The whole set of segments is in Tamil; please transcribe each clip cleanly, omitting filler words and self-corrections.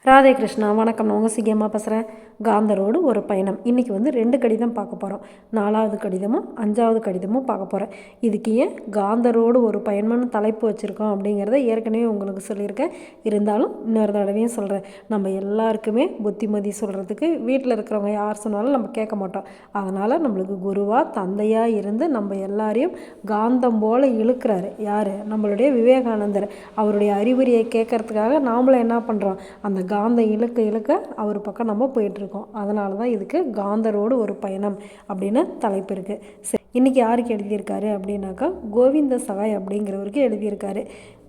ராதே கிருஷ்ணா, வணக்கம். நான் உங்கள் சிகியம்மா பேசுகிறேன். காந்தரோடு ஒரு பயணம். இன்றைக்கி வந்து 2 கடிதம் பார்க்க போகிறோம். 4வது கடிதமும் 5வது கடிதமும் பார்க்க போகிறேன். இதுக்கு ஏன் காந்தரோடு ஒரு பயணம்னு தலைப்பு வச்சுருக்கோம் அப்படிங்கிறத ஏற்கனவே உங்களுக்கு சொல்லியிருக்கேன். இருந்தாலும் இன்னொரு தடவையும் சொல்கிறேன். நம்ம எல்லாருக்குமே புத்திமதி சொல்கிறதுக்கு வீட்டில் இருக்கிறவங்க யார் சொன்னாலும் நம்ம கேட்க மாட்டோம். அதனால் நம்மளுக்கு குருவாக தந்தையாக இருந்து நம்ம எல்லாரையும் காந்தம் போல் இழுக்கிறாரு. யார்? நம்மளுடைய விவேகானந்தர். அவருடைய அறிவுரையை கேட்கறதுக்காக நாமளும் என்ன பண்ணுறோம்? அந்த காந்தம் இழுக்க இழுக்க அவர் பக்கம் நம்ம போயிட்டுருக்கோம். அதனால தான் இதுக்கு காந்தரோடு ஒரு பயணம் அப்படின்னு தலைப்பு இருக்குது. சரி, இன்றைக்கி யாருக்கு எழுதியிருக்காரு அப்படின்னாக்கா கோவிந்த சகாய் அப்படிங்கிறவருக்கு எழுதியிருக்காரு.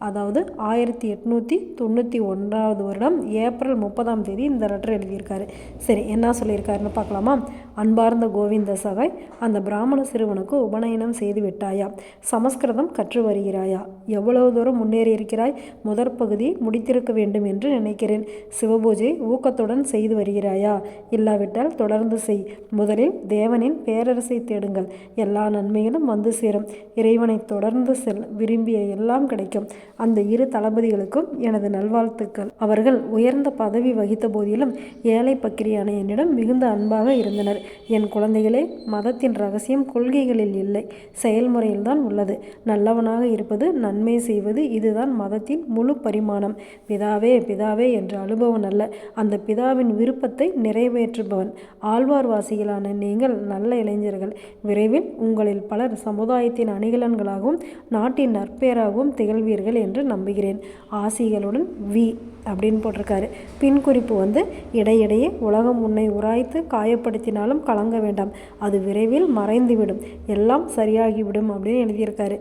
அதாவது 1891 வருடம் ஏப்ரல் 30 இந்த லெட்டர் எழுதியிருக்காரு. சரி, என்ன சொல்லியிருக்காருன்னு பார்க்கலாமா? அன்பார்ந்த கோவிந்த சகாய், அந்த பிராமண சிறுவனுக்கு உபநயனம் செய்து விட்டாயா? சமஸ்கிருதம் கற்று வருகிறாயா? எவ்வளவு தூரம் முன்னேறி இருக்கிறாய்? முதற் பகுதி முடித்திருக்க வேண்டும் என்று நினைக்கிறேன். சிவபூஜை ஊக்கத்துடன் செய்து வருகிறாயா? இல்லாவிட்டால் தொடர்ந்து செய். முதலில் தேவனின் பேரரசை தேடுங்கள். எல்லா நன்மைகளும் வந்து சேரும். இறைவனை தொடர்ந்து செல். விரும்பிய எல்லாம் கிடைக்கும். அந்த இரு தளபதிகளுக்கும் எனது நல்வாழ்த்துக்கள். அவர்கள் உயர்ந்த பதவி வகித்த போதிலும் ஏழை பக்கிரியான என்னிடம் மிகுந்த அன்பாக இருந்தனர். என் குழந்தைகளே, மதத்தின் ரகசியம் கொள்கைகளில் இல்லை, செயல்முறையில்தான் உள்ளது. நல்லவனாக இருப்பது, நன்மை செய்வது, இதுதான் மதத்தின் முழு பரிமாணம். பிதாவே பிதாவே என்று அழுபவன் அல்ல, அந்த பிதாவின் விருப்பத்தை நிறைவேற்றுபவன். ஆழ்வார்வாசிகளான நீங்கள் நல்ல இளைஞர்கள். விரைவில் உங்களில் பலர் சமுதாயத்தின் அணிகலன்களாகவும் நாட்டின் நற்பேராகவும் திகழ்வீர்கள் என்று நம்புகிறேன். ஆசிகளுடன் வி அப்படின்னு போட்டிருக்காரு. பின் குறிப்பு வந்து இடையிடையே உலகம் உன்னை உராய்த்து காயப்படுத்தினாலும் கலங்க வேண்டாம், அது விரைவில் மறைந்துவிடும், எல்லாம் சரியாகிவிடும் அப்படின்னு எழுதியிருக்காரு.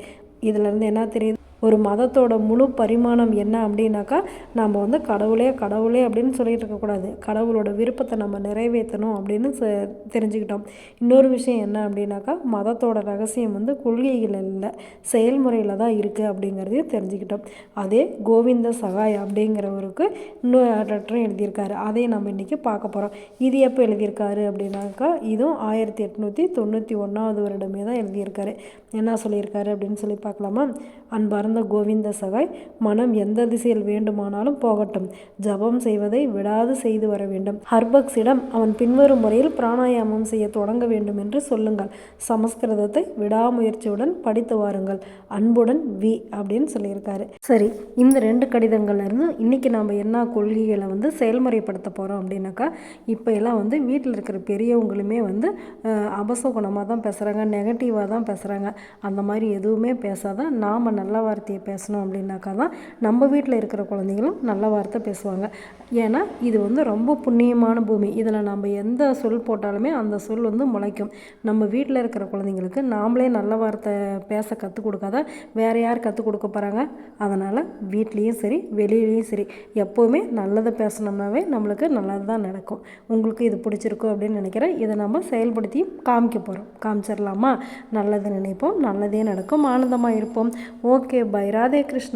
இதிலேருந்து என்ன தெரியுது? ஒரு மதத்தோட முழு பரிமாணம் என்ன அப்படின்னாக்கா நம்ம வந்து கடவுளே கடவுளே அப்படின்னு சொல்லிட்டு இருக்கக்கூடாது. கடவுளோட விருப்பத்தை நம்ம நிறைவேற்றணும் அப்படின்னு தெரிஞ்சுக்கிட்டோம். இன்னொரு விஷயம் என்ன அப்படின்னாக்கா மதத்தோட ரகசியம் வந்து கொள்கைகள் இல்லை, செயல்முறையில் தான் இருக்குது அப்படிங்கிறதையும் தெரிஞ்சுக்கிட்டோம். அதே கோவிந்த சகாய் அப்படிங்கிறவருக்கு இன்னொரு லெட்டரும் எழுதியிருக்காரு. அதையும் நம்ம இன்றைக்கி பார்க்க போகிறோம். இது எப்போ எழுதியிருக்காரு அப்படின்னாக்கா இதுவும் 1891 வருடமே தான் எழுதியிருக்காரு. என்ன சொல்லியிருக்காரு அப்படின்னு சொல்லி பார்க்கலாமா? அன்பார்ந்த கோவிந்த சகாய், மனம் எந்த திசையில் வேண்டுமானாலும் போகட்டும். ஜபம் செய்வதை விடாது செய்து வர வேண்டும். ஹர்பக்ஸிடம் அவன் பின்வரும் முறையில் பிராணாயாமம் செய்ய தொடங்க வேண்டும் என்று சொல்லுங்கள். சமஸ்கிருதத்தை விடாமுயற்சியுடன் படித்து வாருங்கள். அன்புடன் வி அப்படின்னு சொல்லியிருக்காரு. சரி, இந்த 2 கடிதங்கள்லேருந்து இன்றைக்கி நம்ம என்ன கொள்கைகளை வந்து செயல்முறைப்படுத்த போகிறோம் அப்படின்னாக்கா இப்போ எல்லாம் வந்து வீட்டில் இருக்கிற பெரியவங்களுமே வந்து அபசகுணமாக தான் பேசுகிறாங்க, நெகட்டிவாக தான் பேசுகிறாங்க. அந்த மாதிரி எதுவுமே பேசாத நாம் நல்ல வார்த்தையை பேசணும் அப்படின்னாக்கா தான் நம்ம வீட்டில் இருக்கிற குழந்தைங்களும் நல்ல வார்த்தை பேசுவாங்க. ஏன்னா இது வந்து ரொம்ப புண்ணியமான பூமி. இதில் நம்ம எந்த சொல் போட்டாலுமே அந்த சொல் வந்து முளைக்கும். நம்ம வீட்டில் இருக்கிற குழந்தைங்களுக்கு நாமளே நல்ல வார்த்தை பேச கற்றுக் கொடுக்காத வேறு யார் கற்றுக் கொடுக்க போகிறாங்க? அதனால் வீட்லேயும் சரி வெளியிலையும் சரி எப்போவுமே நல்லதை பேசணும்னாவே நம்மளுக்கு நல்லது தான் நடக்கும். உங்களுக்கு இது பிடிச்சிருக்கும் அப்படின்னு நினைக்கிறேன். இதை நம்ம செயல்படுத்தி காமிக்க போகிறோம். காமிச்சிடலாமா? நல்லது நினைப்போம், நல்லதே நடக்கும், ஆனந்தமாக இருப்போம். Okay, bye. ராதே கிருஷ்ணா.